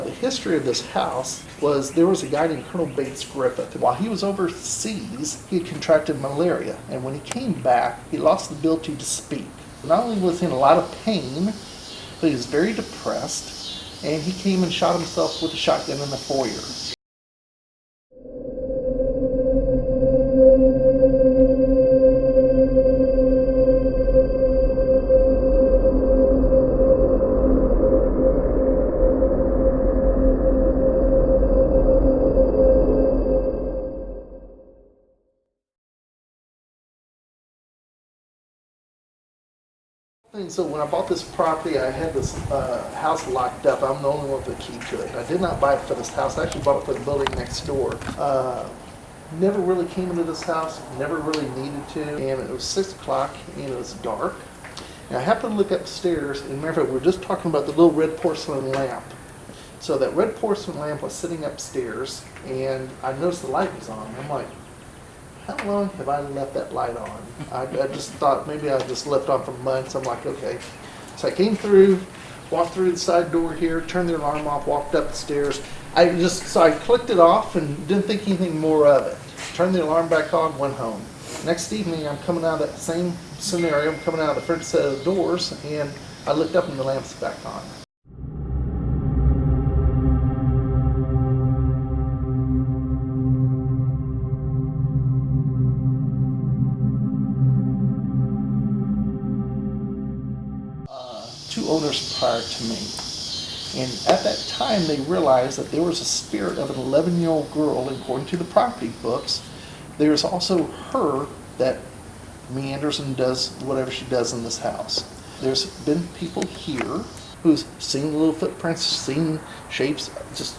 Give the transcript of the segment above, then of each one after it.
The history of this house was there was a guy named Colonel Bates Griffith. While he was overseas, he had contracted malaria, and when he came back, he lost the ability to speak. Not only was he in a lot of pain, but he was very depressed, and he came and shot himself with a shotgun in the foyer. And so when I bought this property, I had this house locked up. I'm the only one with the key to it. I did not buy it for this house. I actually bought it for the building next door. Never really came into this house, never really needed to. And it was 6 o'clock and it was dark. And I happened to look upstairs, and remember, we were just talking about the little red porcelain lamp. So that red porcelain lamp was sitting upstairs, and I noticed the light was on. I'm like, how long have I left that light on? I just thought maybe I just left on for months. I'm like, okay. So I came through, walked through the side door here, turned the alarm off, walked up the stairs. So I clicked it off and didn't think anything more of it. Turned the alarm back on, went home. Next evening, I'm coming out of that same scenario. I'm coming out of the front set of the doors, and I looked up and the lamp's back on. Two owners prior to me. And at that time, they realized that there was a spirit of an 11-year-old girl, according to the property books. There's also her that meanders and does whatever she does in this house. There's been people here who's seen little footprints, seen shapes. Just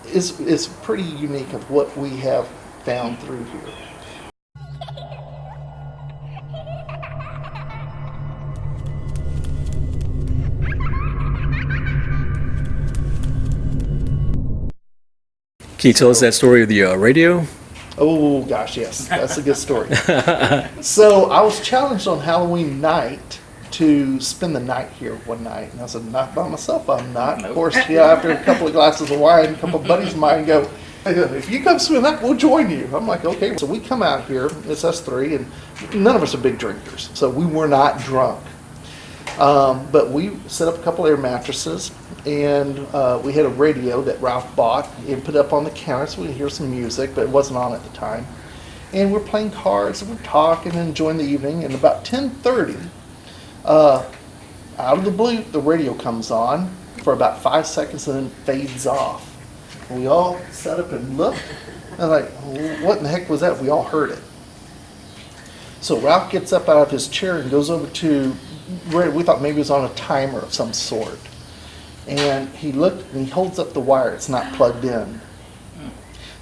it's pretty unique of what we have found through here. Can you tell us that story of the radio? Oh gosh, yes, that's a good story. So I was challenged on Halloween night to spend the night here one night, and I said, not by myself, I'm not. Nope. Of course, yeah, after a couple of glasses of wine, a couple of buddies of mine go, if you come spend the night, we'll join you. I'm like, okay. So we come out here, it's us three, and none of us are big drinkers, so we were not drunk. But we set up a couple air mattresses, and we had a radio that Ralph bought and put up on the counter so we could hear some music, but it wasn't on at the time. And we're playing cards, and we're talking and enjoying the evening, and about 10:30, out of the blue, the radio comes on for about 5 seconds and then fades off. And we all sat up and looked, and like, what in the heck was that? We all heard it. So Ralph gets up out of his chair and goes over to, we thought maybe it was on a timer of some sort. And he looked and he holds up the wire. It's not plugged in.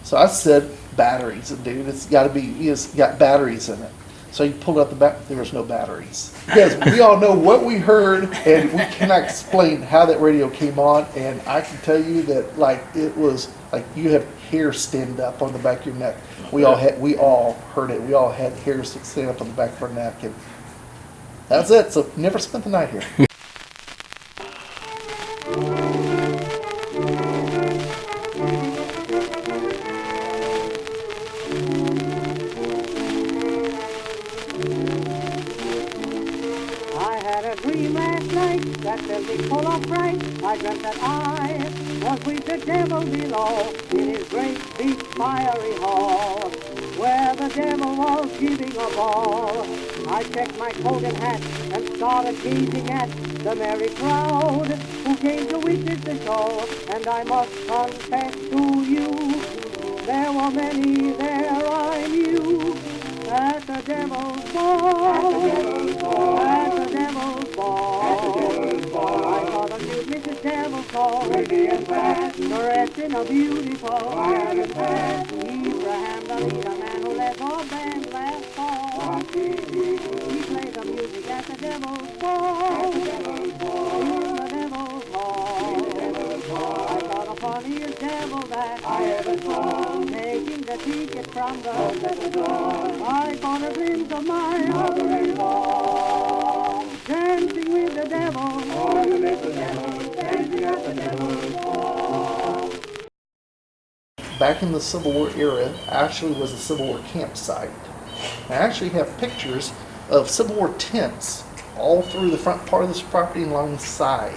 So I said, batteries, dude. It's got batteries in it. So he pulled out the back. There was no batteries. Because we all know what we heard, and we cannot explain how that radio came on. And I can tell you that, like, it was like you have hair stand up on the back of your neck. We all heard it. We all had hairs stand up on the back of our neck, and that's it. So never spent the night here. Full of fright, I dreamt that I was with the devil below in his great big fiery hall, where the devil was giving a ball. I checked my coat and hat and started gazing at the merry crowd who came to witness the show. And I must confess to you, there were many there I knew at the devil's ball, at the devil's ball. I saw the cute Mrs. Devil so pretty and fat, dressed in a beautiful violet hat. Abraham, the leader man who led our band last fall, he played the music at the devil's ball, in the devil's hall. I saw the funniest devil that I ever saw, taking the ticket from the door. I caught a glimpse of my mother-in-law, dancing with the devil, oh, you little devil, dancing at the devil's ball. back in the Civil War era, actually was a Civil War campsite. I actually have pictures of Civil War tents all through the front part of this property and alongside.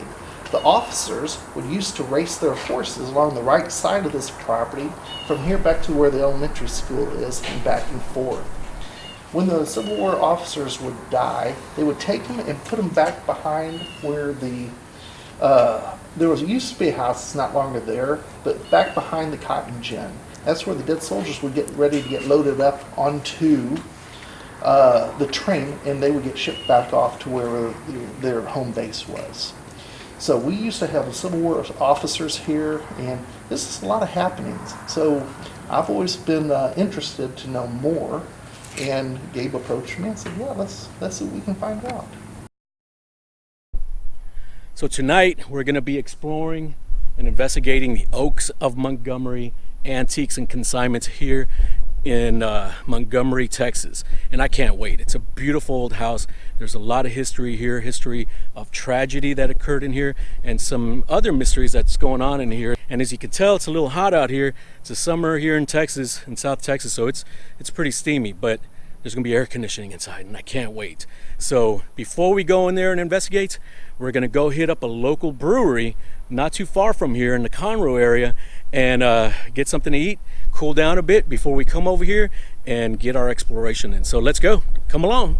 The officers would used to race their horses along the right side of this property from here back to where the elementary school is and back and forth. When the Civil War officers would die, they would take them and put them back behind where there used to be a house that's not longer there, but back behind the cotton gin. That's where the dead soldiers would get ready to get loaded up onto the train, and they would get shipped back off to where their home base was. So we used to have Civil War officers here, and this is a lot of happenings. So I've always been interested to know more, and Gabe approached me and said, yeah, let's see what we can find out. So tonight we're going to be exploring and investigating the Oaks of Montgomery Antiques and Consignments here in Montgomery, Texas. And I can't wait. It's a beautiful old house. There's a lot of history here, history of tragedy that occurred in here, and some other mysteries that's going on in here. And as you can tell, it's a little hot out here. It's a summer here in Texas, in South Texas, so it's pretty steamy, but there's gonna be air conditioning inside, and I can't wait. So before we go in there and investigate, we're gonna go hit up a local brewery not too far from here in the Conroe area and get something to eat, cool down a bit before we come over here and get our exploration in. So let's go, come along.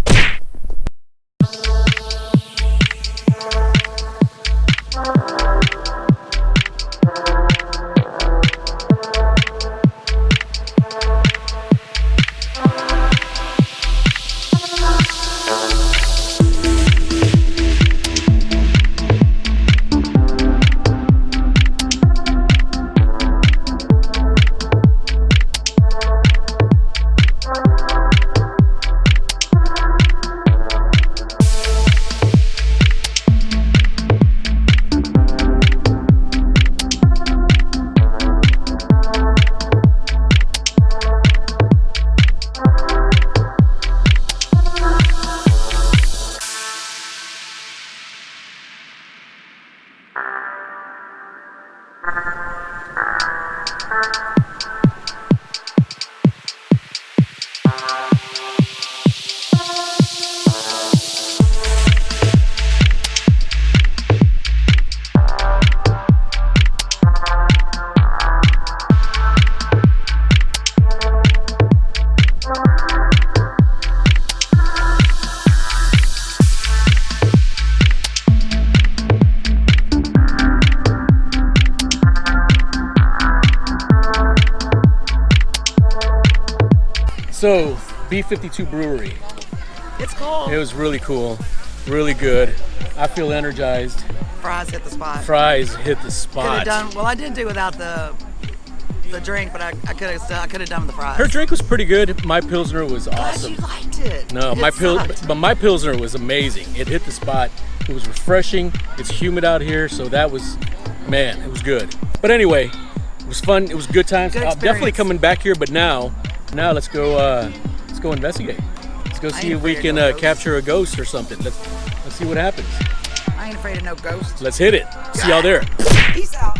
So, B52 Brewery. It's cool. It was really cool, really good. I feel energized. Fries hit the spot. Fries hit the spot. Could have done. Well, I did do without the drink, but I could have done with the fries. Her drink was pretty good. My Pilsner was awesome. Glad you liked it. No, but my Pilsner was amazing. It hit the spot. It was refreshing. It's humid out here, so that was, man, it was good. But anyway, it was fun. It was good times. Good I'm definitely coming back here, but now let's go investigate. Let's go see if we can capture a ghost or something. Let's see what happens. I ain't afraid of no ghosts. Let's hit it. See y'all there. Peace out.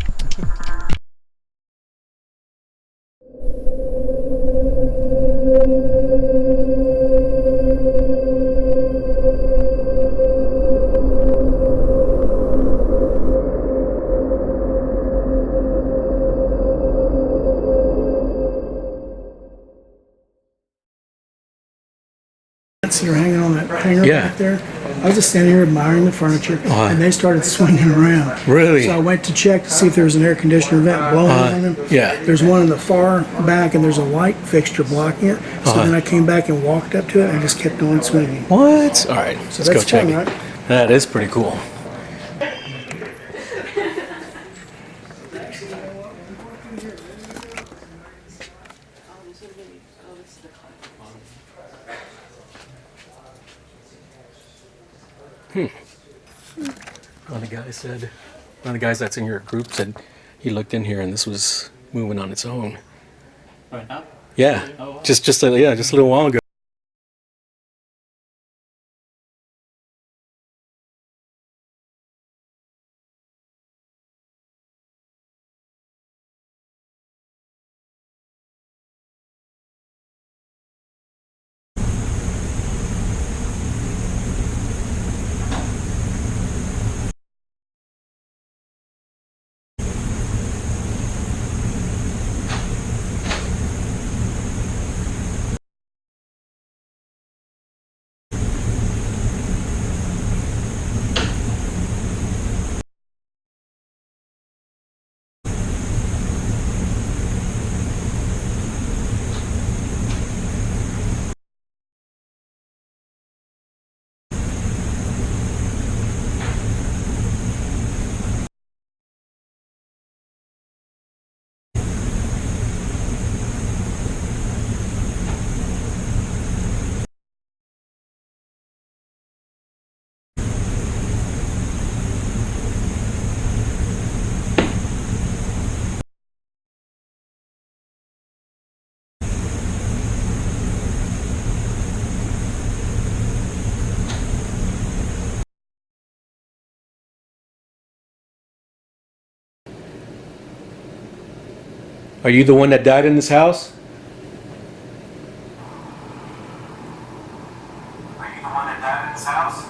That are hanging on that hanger Yeah. back there. I was just standing here admiring the furniture, and they started swinging around. Really? So I went to check to see if there was an air conditioner vent blowing on them. Yeah. There's one in the far back, and there's a light fixture blocking it. So then I came back and walked up to it, and just kept on swinging. What? All right, So let's go that's check fun, it. right? That is pretty cool. One of the guys that's in your group said he looked in here and this was moving on its own. Right now? Yeah, Oh, wow. just a little while ago. Are you the one that died in this house? Are you the one that died in this house?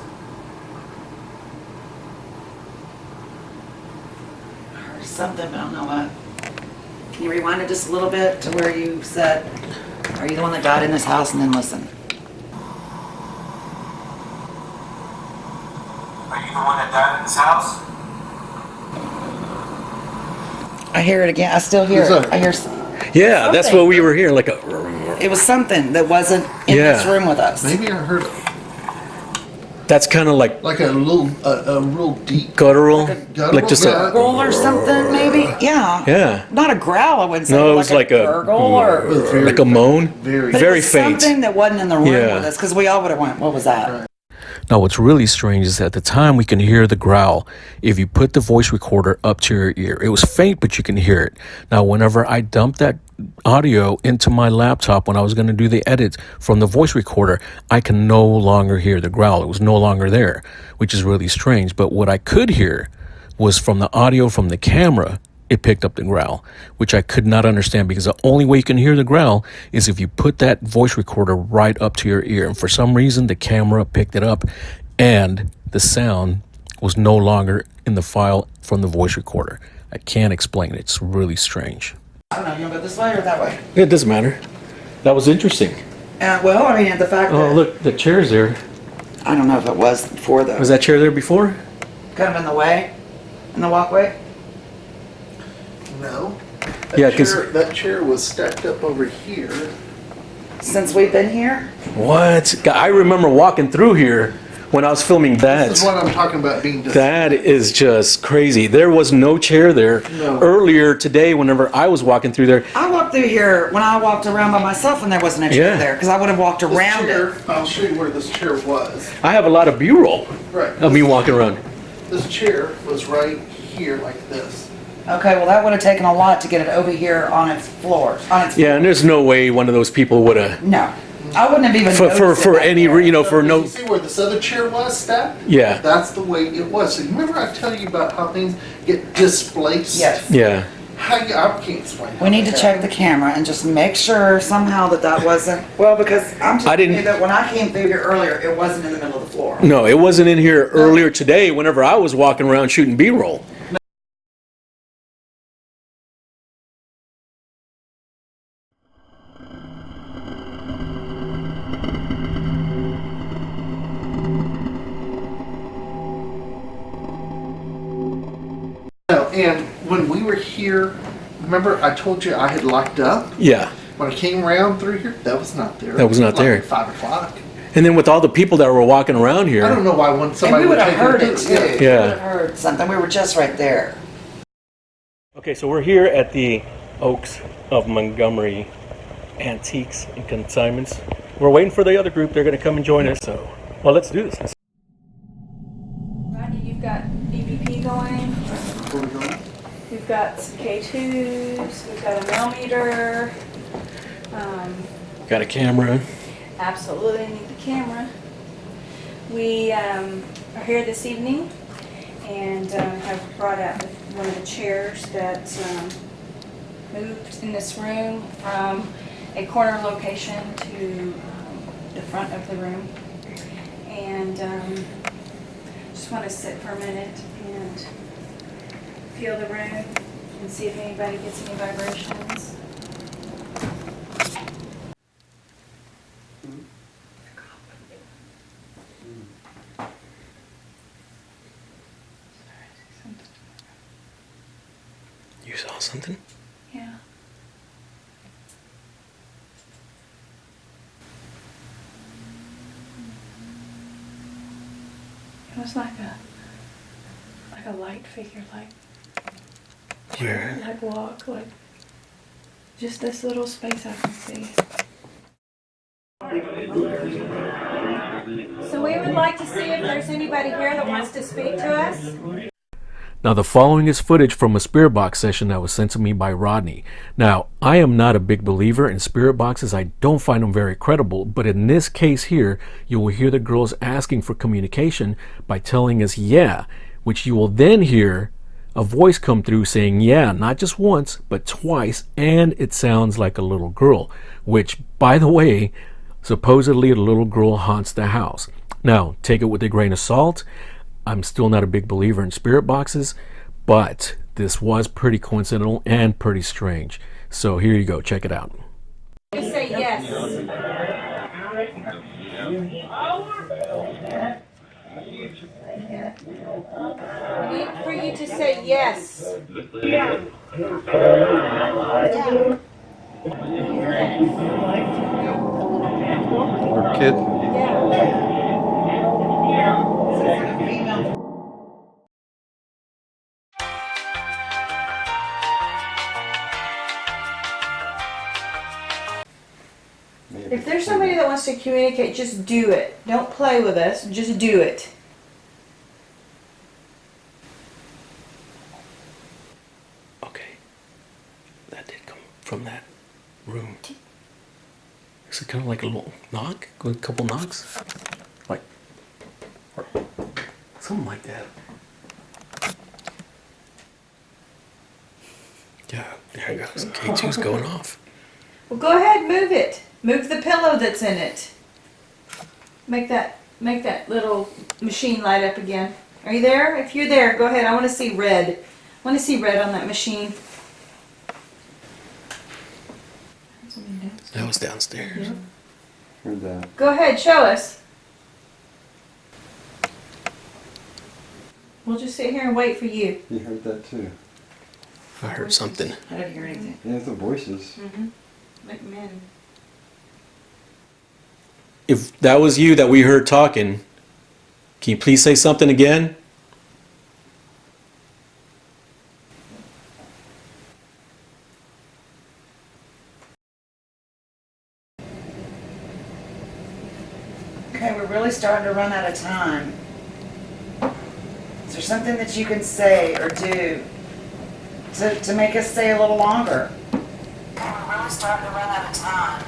Or something, but I don't know what. Can you rewind it just a little bit to where you said, are you the one that died in this house, and then listen? Are you the one that died in this house? I hear it again. I still hear Who's it. that? I hear. Yeah, that's Something. what we were hearing. Like a. It was something that wasn't in Yeah. this room with us. Maybe I heard That's kind of like like a little, a real deep. guttural, Guttural? like just Yeah. a. Gurgle or something, maybe. Yeah. Yeah. Not a growl. I wouldn't say. No, it was like a gurgle or. Very- like a moan. Very. But it very was faint. Something that wasn't in the room Yeah. with us, because we all would have went, "What was that?" Right. Now, what's really strange is at the time we can hear the growl if you put the voice recorder up to your ear. It was faint, but you can hear it. Now, whenever I dumped that audio into my laptop when I was going to do the edits from the voice recorder, I can no longer hear the growl. It was no longer there, which is really strange. But what I could hear was from the audio from the camera. It picked up the growl, which I could not understand because the only way you can hear the growl is if you put that voice recorder right up to your ear. And for some reason, the camera picked it up and the sound was no longer in the file from the voice recorder. I can't explain it. It's really strange. I don't know. You want to go this way or that way? It doesn't matter. That was interesting. Well, I mean, the fact Oh, that look, the chair's there. I don't know if it was before though. Was that chair there before? Kind of in the way, in the walkway? No. That Yeah, 'cause- that chair was stacked up over here. Since we've been here? What? I remember walking through here when I was filming that. This is what I'm talking about being just. That is just crazy. There was no chair there. No. Earlier today, whenever I was walking through there, I walked through here when I walked around by myself and there wasn't a chair Yeah. there, because I would have walked This around chair, it. I'll show you where this chair was. I have a lot of B-roll Right. of me walking around. This chair was right here like this. Okay, well that would have taken a lot to get it over here on its floor. Yeah, and there's no way one of those people would have, No, I wouldn't have even for noticed it back any, there. you know, for You no, see where this other chair was stacked? yeah, That's the way it was. So you remember I tell you about how things get displaced? Yes. yeah. How you, I can't explain. We need to check the camera and just make sure somehow that wasn't, well, because I'm I telling didn't- you that when I came through here earlier, it wasn't in the middle of the floor. No, it wasn't in here earlier today whenever I was walking around shooting B-roll. No, and when we were here, remember I told you I had locked up? Yeah. When I came around through here, that was not there. That was not Like there. at 5 o'clock. And then with all the people that were walking around I here, don't know why when And somebody we would would have take heard it it too. Yeah. We Yeah. would have heard something. We were just right there. Okay, so we're here at the Oaks of Montgomery Antiques and Consignments. We're waiting for the other group. They're going to come and join us. So, well, let's do this. Rodney, you've got EVP going. Where we going? We've got some K2s. We've got a millimeter. Got a camera. Absolutely need the camera. We are here this evening and have brought out one of the chairs that moved in this room from a corner location to the front of the room. And just want to sit for a minute and feel the room and see if anybody gets any vibrations. You saw something? Yeah. It was like a light figure, Where? like walk, like just this little space I can see. So we would like to see if there's anybody here that wants to speak to us. Now, the following is footage from a spirit box session that was sent to me by Rodney. Now, I am not a big believer in spirit boxes. I don't find them very credible, but in this case here, you will hear the girls asking for communication by telling us yeah, which you will then hear a voice come through saying, yeah, not just once, but twice, and it sounds like a little girl, which, by the way, supposedly a little girl haunts the house. Now, take it with a grain of salt. I'm still not a big believer in spirit boxes, but this was pretty coincidental and pretty strange. So here you go, check it out. Just say yes. We need for you to say yes. Or kid. If there's somebody that wants to communicate, just do it. Don't play with us, just do it. Okay, that did come from that room. Is it kind of like a little knock? A couple knocks? Like, or something like that. Yeah, there it goes. K2's going off. Well, go ahead, move it. Move the pillow that's in it. Make that little machine light up again. Are you there? If you're there, go ahead. I want to see red. I want to see red on that machine. That was downstairs. Yeah. Heard that. Go ahead, show us. We'll just sit here and wait for you. You heard that too. I heard something. I didn't hear anything. Yeah, it's the voices. Mm-hmm. Like men. If that was you that we heard talking, can you please say something again? Okay, we're really starting to run out of time. Is there something that you can say or do to make us stay a little longer? Okay, we're really starting to run out of time.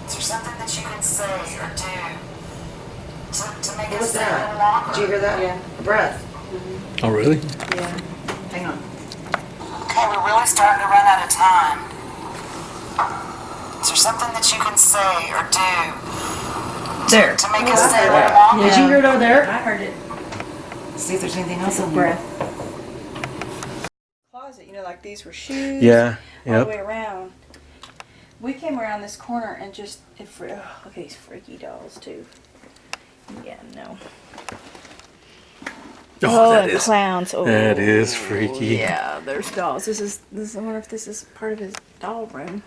Is there something that you can say or do to make us stay a little longer? Did you hear that? Yeah. A breath. Oh, really? Yeah. Hang on. Okay, we're really starting to run out of time. Is there something that you can say or do to make us stay a little longer? Did you hear it over there? I heard it. See if there's anything else in Breath. here. Closet, you know, like these were shoes. Yeah. All the Yep. way around. We came around this corner and just look at these freaky dolls too. Yeah, no. Oh, that and is clowns. Oh, that is freaky. Yeah, there's dolls. This is. I wonder if this is part of his doll room.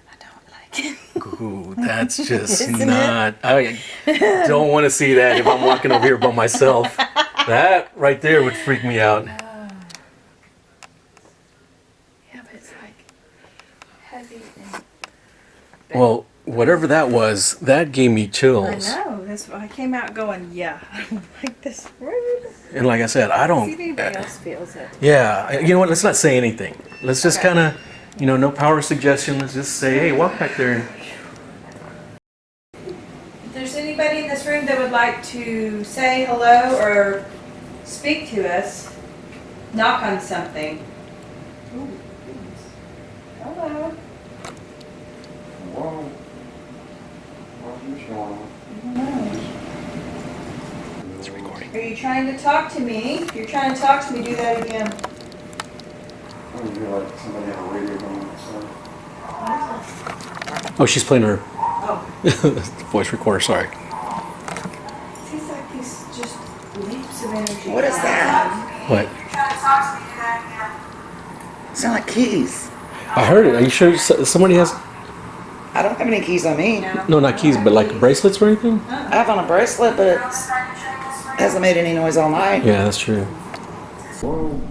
I don't like it. Ooh, that's just Isn't not. I don't want to see that if I'm walking over here by myself. That right there would freak me out. Yeah, but it's like heavy and. Well, whatever that was, that gave me I chills. know. That's why I came out going, yeah, I don't like this room. And like I said, I See if don't. anybody else feels it. Yeah, you know what? Let's not say anything. Let's just Okay. kind of, no power suggestion. Let's just say, hey, walk back there. And If there's anybody in this room that would like to say hello or speak to us, knock on something. Ooh, goodness. Hello. Whoa. What's going on? it's recording. Are you trying to talk to me? If you're trying to talk to me, do that again. Oh, you hear like somebody have a radio going outside. Oh, she's playing her Oh, voice recorder. Sorry. seems like these just leaps of energy. What is that? What? Sound like keys. I heard it. Are you sure somebody has? I don't have any keys on me. No, not keys, but like bracelets or anything. I have on a bracelet, but it hasn't made any noise all night. Yeah, that's true. Whoa.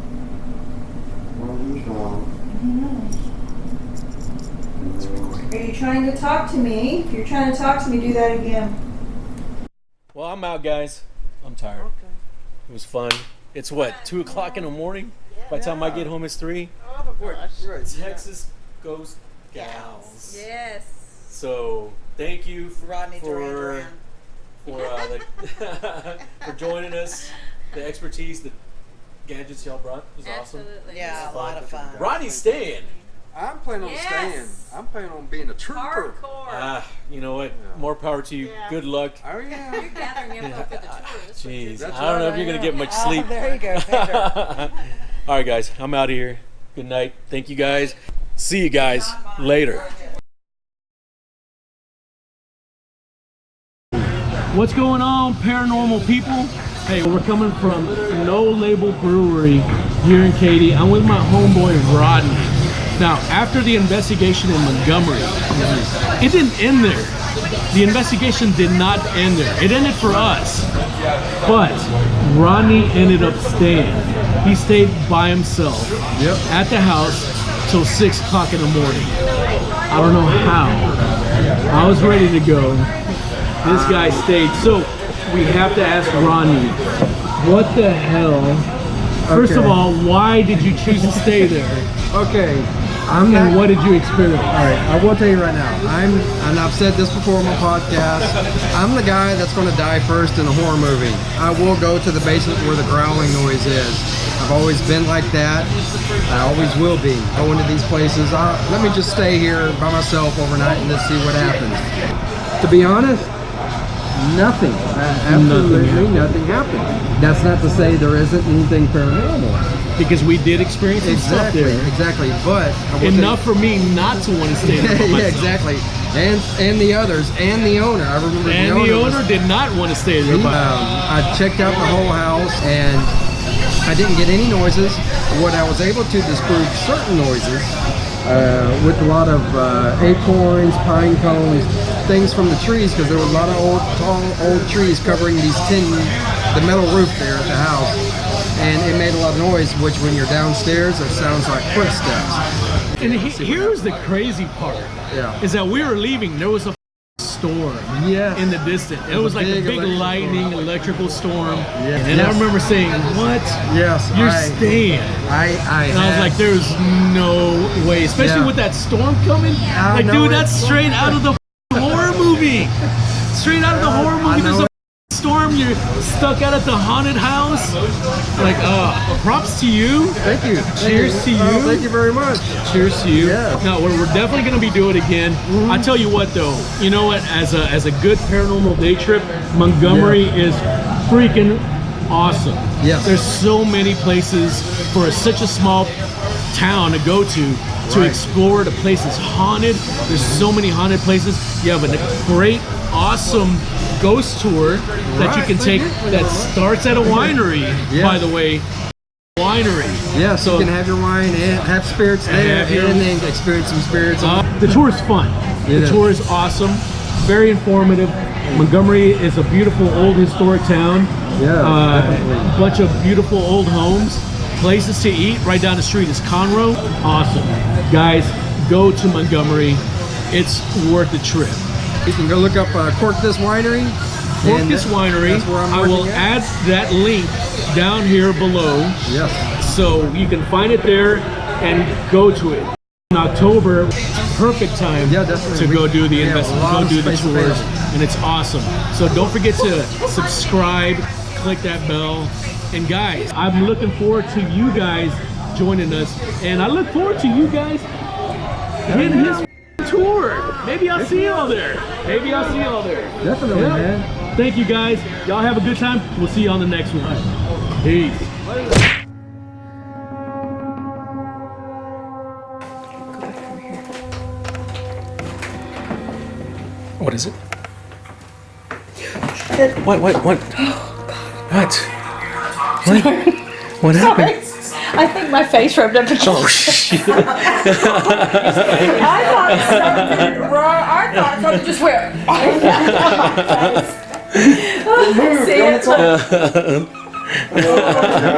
What's going on? Are you trying to talk to me? If you're trying to talk to me, do that again. Well, I'm out, guys. I'm tired. It was fun. It's what, 2 o'clock in the morning? By the time I get home, it's 3. We're Texas goes gals. Yes. So thank you Rodney for joining us. The expertise, the gadgets y'all brought. It was awesome. Absolutely. Yeah, a lot of fun. Rodney's staying. I'm planning on Yes. staying. I'm planning on being a trooper. Hardcore. You know what? More power to you. Yeah. Good luck. Oh yeah. You're gathering info for the tour. That's what you're Jeez, doing. I don't know if you're gonna get much sleep. There you go, Pedro. All right, guys, I'm out of here. Good night. Thank you, guys. See you guys later. What's going on, paranormal people? Hey, we're coming from No Label Brewery here in Katy. I'm with my homeboy Rodney. Now, after the investigation in Montgomery, it didn't end there. The investigation did not end there. It ended for us. But Rodney ended up staying. He stayed by himself at the house till 6 o'clock in the morning. I don't know how. I was ready to go. This guy stayed. So we have to ask Rodney, what the hell? First of all, why did you choose to stay there? Okay, And what did you experience? all right, I will tell you right now, and I've said this before on my podcast, I'm the guy that's going to die first in a horror movie. I will go to the basement where the growling noise is. I've always been like that. I always will be. Go into these places. Let me just stay here by myself overnight and just see what happens. To be honest, nothing. Absolutely nothing happened. That's not to say there isn't anything paranormal. Because we did experience some stuff there. Exactly. But I will Enough for me not to want to stay there by yeah, myself. exactly. And the others and the owner. I remember And the owner did not want to stay there by I checked out the whole house and I didn't get any noises. What I was able to disprove certain noises with a lot of acorns, pine cones, things from the trees, because there were a lot of old trees covering the metal roof there at the house, and it made a lot of noise. Which, when you're downstairs, it sounds like footsteps. And here's the crazy part. Yeah. Is that we were leaving, there was a storm in the distance. It was like a big lightning, electrical storm. Yeah. And I remember saying, what? Yes. You're staying. And I was like, there's no way. Especially with that storm coming. Like, dude, that's straight out of the horror movie. Straight out of the horror movie. There's a storm, you're stuck out at the haunted house. Like, props to you. Thank you. Cheers to you. Thank you very much. Cheers to you. Yeah. No, we're definitely going to be doing it again. I tell you what, though, you know what? As a good paranormal day trip, Montgomery is freaking awesome. Yes. There's so many places for such a small town to go to explore. The place is haunted. There's so many haunted places. You have a great, awesome ghost tour that you can take that starts at a winery, by the way. Winery. Yeah, so you can have your wine and have spirits there and then experience some spirits. The tour is fun. The tour is awesome. Very informative. Montgomery is a beautiful old historic town. Yeah, definitely. A bunch of beautiful old homes. Places to eat. Right down the street is Conroe. Awesome. Guys, go to Montgomery. It's worth the trip. You can go look up Cork This Winery. Cork This Winery. That's where I'm I will add that link down here below. Yes. So you can find it there and go to it. In October, perfect time to go do the investment, go do the tours, and it's awesome. So don't forget to subscribe, click that bell, and guys, I'm looking forward to you guys joining us, and I look forward to you guys getting his tour. Maybe I'll see y'all there. Definitely, man. Thank you guys. Y'all have a good time. We'll see you on the next one. Peace. What is it? What? Oh, God. What? What happened? I think my face rubbed up against Oh, shit. I thought something wrong. I thought something just went.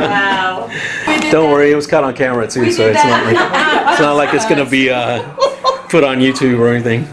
Wow. Don't worry, it was caught on camera too, so it's not like it's gonna be put on YouTube or anything.